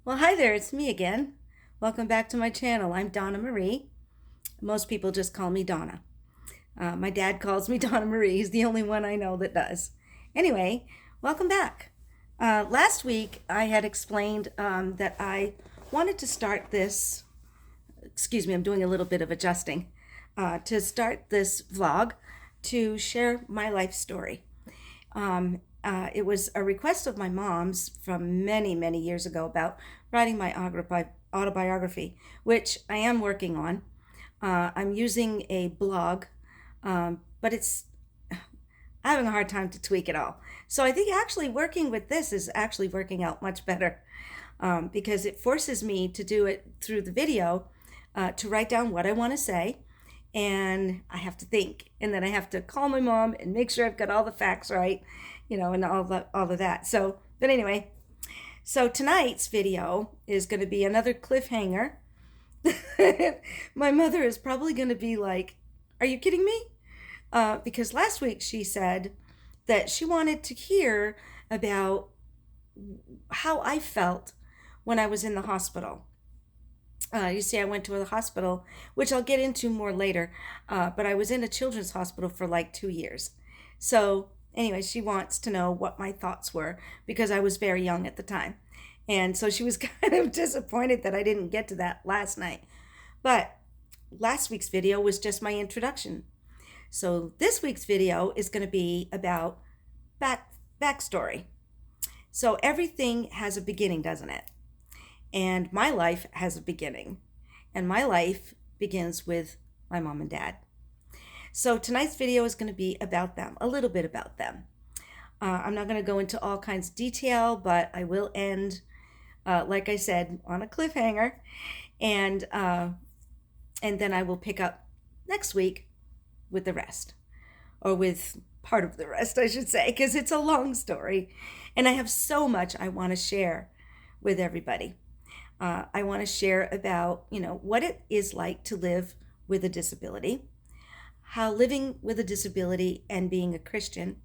Well, hi there, it's me again. Welcome back to my channel. I'm Donna Marie. Most people just call me Donna. My dad calls me Donna Marie. He's the only one I know that does. Anyway, welcome back. Last week I had explained that I wanted to start this, excuse me, I'm doing a little bit of adjusting, to start this vlog to share my life story. It was a request of my mom's from many, many years ago about writing my autobiography, which I am working on. I'm using a blog, but it's I'm having a hard time to tweak it all. So I think actually working with this is actually working out much better because it forces me to do it through the video, to write down what I want to say, and I have to think, and then I have to call my mom and make sure I've got all the facts right, and all of that. So, but anyway, so tonight's video is going to be another cliffhanger. My mother is probably going to be like, "Are you kidding me?" Because last week she said that she wanted to hear about how I felt when I was in the hospital. You see, I went to a hospital, which I'll get into more later, but I was in a children's hospital for like 2 years. So anyway, she wants to know what my thoughts were because I was very young at the time. And so she was kind of disappointed that I didn't get to that last night. But last week's video was just my introduction. So this week's video is going to be about backstory. So everything has a beginning, doesn't it? And my life has a beginning. And my life begins with my mom and dad. So tonight's video is going to be about them, a little bit about them. I'm not going to go into all kinds of detail, but I will end, like I said, on a cliffhanger. And then I will pick up next week with the rest, or with part of the rest, I should say, because it's a long story. And I have so much I want to share with everybody. I want to share about, what it is like to live with a disability, how living with a disability and being a Christian,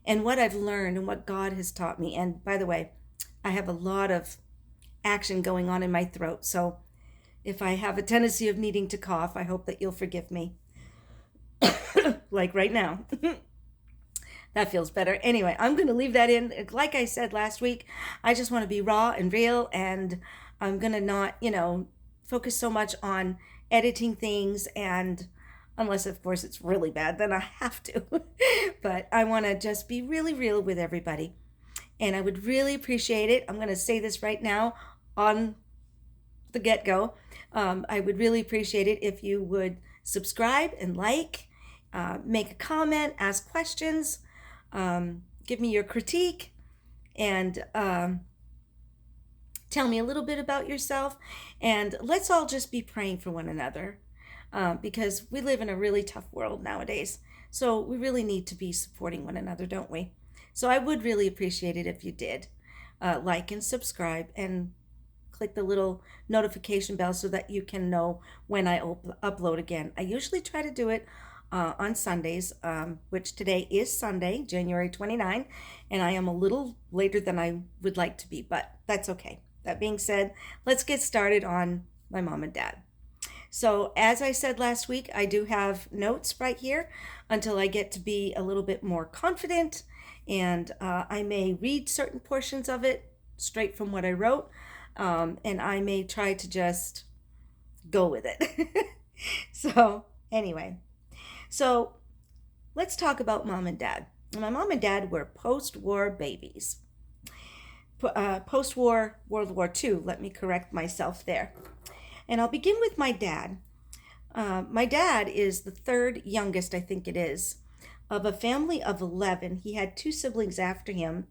and what I've learned and what God has taught me. And by the way, I have a lot of action going on in my throat. So if I have a tendency of needing to cough, I hope that you'll forgive me. Like right now. That feels better. Anyway, I'm going to leave that in. Like I said last week, I just want to be raw and real, and I'm going to not, focus so much on editing things, and unless, of course, it's really bad, then I have to. But I want to just be really real with everybody. And I would really appreciate it. I'm going to say this right now on the get-go. I would really appreciate it if you would subscribe and like, make a comment, ask questions, give me your critique, and tell me a little bit about yourself. And let's all just be praying for one another, because we live in a really tough world nowadays. So we really need to be supporting one another, don't we? So I would really appreciate it if you did like and subscribe and click the little notification bell so that you can know when I upload again. I usually try to do it on Sundays, which today is Sunday, January 29, and I am a little later than I would like to be, but that's okay. That being said, let's get started on my mom and dad. So as I said last week, I do have notes right here until I get to be a little bit more confident, and I may read certain portions of it straight from what I wrote, and I may try to just go with it. So anyway, so let's talk about mom and dad. My mom and dad were post-war babies. Post-war World War II, let me correct myself there. And I'll begin with my dad. My dad is the third youngest, I think it is, of a family of 11. He had two siblings after him,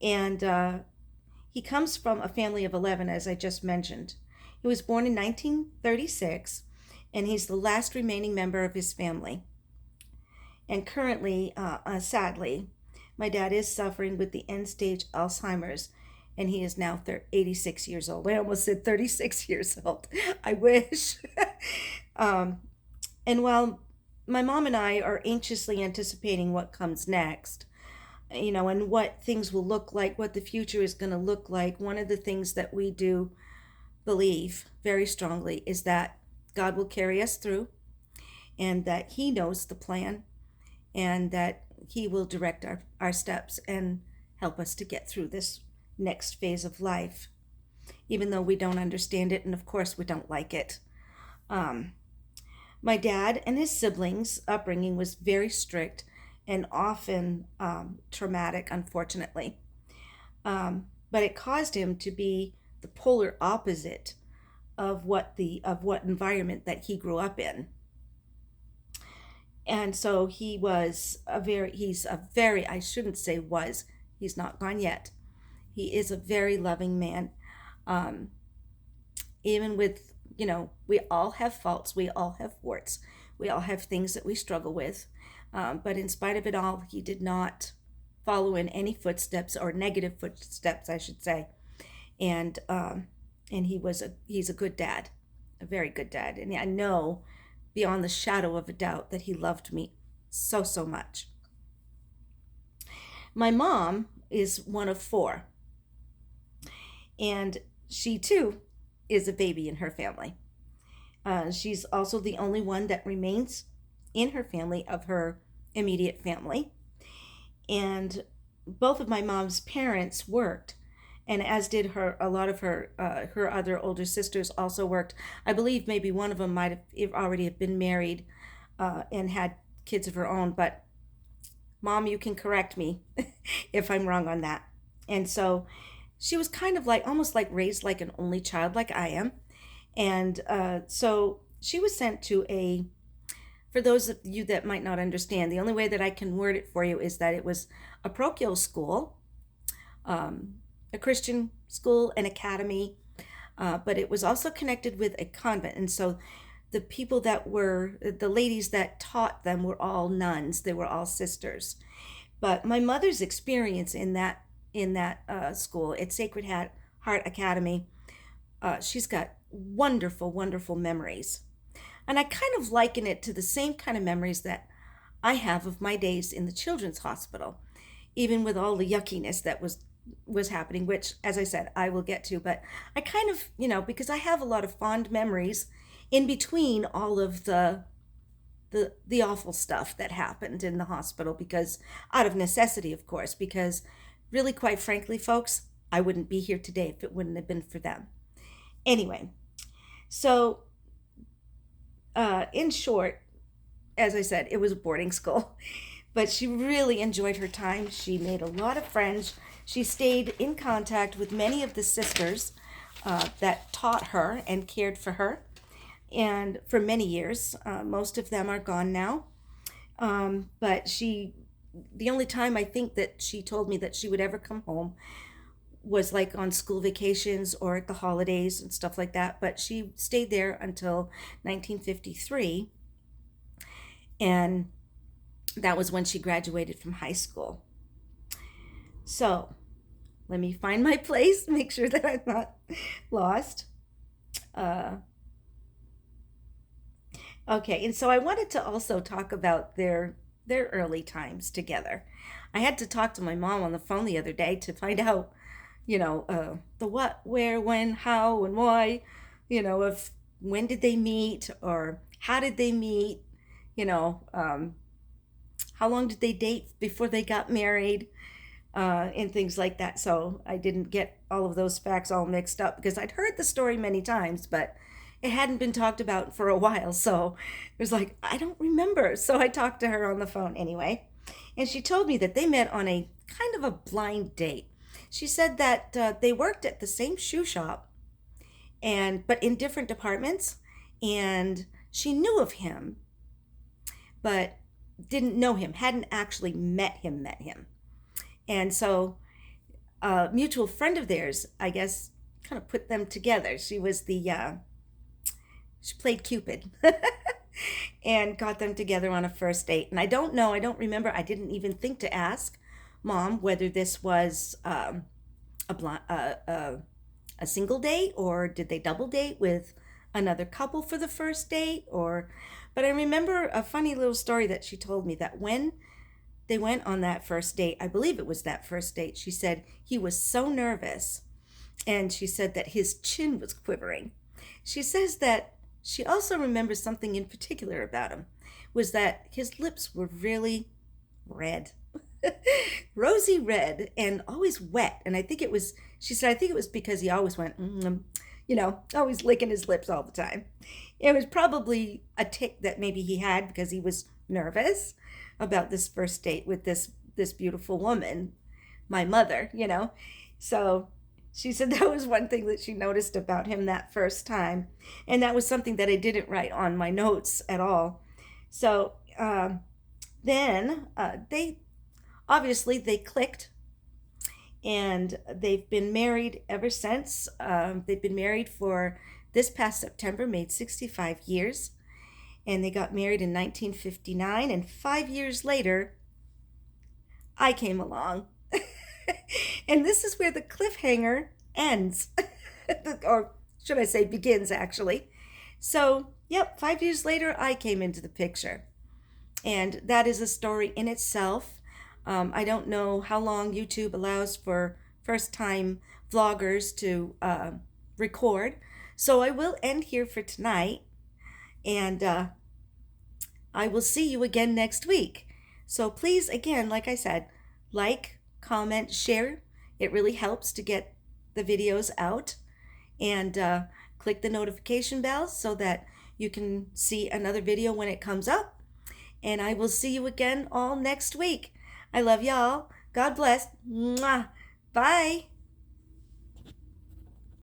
and he comes from a family of 11, as I just mentioned. He was born in 1936, and he's the last remaining member of his family. And currently, sadly, my dad is suffering with the end-stage Alzheimer's, and he is now 86 years old. I almost said 36 years old. I wish. And while my mom and I are anxiously anticipating what comes next, and what things will look like, what the future is going to look like. One of the things that we do believe very strongly is that God will carry us through, and that He knows the plan, and that He will direct our steps and help us to get through this next phase of life, even though we don't understand it, and of course we don't like it. My dad and his siblings' upbringing was very strict and often traumatic, unfortunately. But it caused him to be the polar opposite of what environment that he grew up in. And so I shouldn't say was, he's not gone yet. He is a very loving man. Even with, we all have faults, we all have warts, we all have things that we struggle with. But in spite of it all, he did not follow in any footsteps, or negative footsteps, I should say. And he's a good dad, a very good dad. And I know beyond the shadow of a doubt that he loved me so, so much. My mom is one of four, and she too is a baby in her family. She's also the only one that remains in her family of her immediate family. And both of my mom's parents worked, and as did a lot of her other older sisters also worked. I believe maybe one of them might have already have been married and had kids of her own, but Mom, you can correct me if I'm wrong on that. And so she was kind of almost like raised like an only child, like I am. And so she was sent to for those of you that might not understand, the only way that I can word it for you is that it was a parochial school, a Christian school, an academy, but it was also connected with a convent. And so the people the ladies that taught them were all nuns. They were all sisters. But my mother's experience in that school at Sacred Heart Academy, she's got wonderful, wonderful memories. And I kind of liken it to the same kind of memories that I have of my days in the children's hospital, even with all the yuckiness that was happening, which, as I said, I will get to. But I kind of, because I have a lot of fond memories in between all of the awful stuff that happened in the hospital, because out of necessity, of course, because really, quite frankly, folks, I wouldn't be here today if it wouldn't have been for them. Anyway, so in short, as I said, it was a boarding school, but she really enjoyed her time. She made a lot of friends. She stayed in contact with many of the sisters that taught her and cared for her, and for many years. Most of them are gone now, but the only time I think that she told me that she would ever come home was like on school vacations or at the holidays and stuff like that. But she stayed there until 1953, and that was when she graduated from high school. So let me find my place, make sure that I'm not lost. Okay, and so I wanted to also talk about their early times together. I had to talk to my mom on the phone the other day to find out, the what, where, when, how, and why, of when did they meet, or how did they meet, how long did they date before they got married, and things like that. So I didn't get all of those facts all mixed up, because I'd heard the story many times, but it hadn't been talked about for a while. So it was like, I don't remember. So I talked to her on the phone anyway. And she told me that they met on a kind of a blind date. She said that they worked at the same shoe shop, but in different departments. And she knew of him, but didn't know him, hadn't actually met him. And so a mutual friend of theirs, I guess, kind of put them together. She was she played Cupid and got them together on a first date. And I don't remember, I didn't even think to ask Mom whether this was a single date, or did they double date with another couple for the first date, but I remember a funny little story that she told me, that when they went on that first date. I believe it was that first date. She said he was so nervous, and she said that his chin was quivering. She says that she also remembers something in particular about him, was that his lips were really red. Rosy red and always wet. And I think it was, she said, I think it was because he always went, always licking his lips all the time. It was probably a tic that maybe he had because he was nervous about this first date with this beautiful woman, my mother. So she said that was one thing that she noticed about him that first time. And that was something that I didn't write on my notes at all. So then they clicked, and they've been married ever since. They've been married for this past September, made 65 years. And they got married in 1959. And 5 years later, I came along. And this is where the cliffhanger ends, or should I say begins, actually. So, yep, 5 years later, I came into the picture. And that is a story in itself. I don't know how long YouTube allows for first-time vloggers to record. So I will end here for tonight. And I will see you again next week. So please, again, like I said, like, comment, share. It really helps to get the videos out. And click the notification bell so that you can see another video when it comes up. And I will see you again all next week. I love y'all. God bless. Mwah. Bye.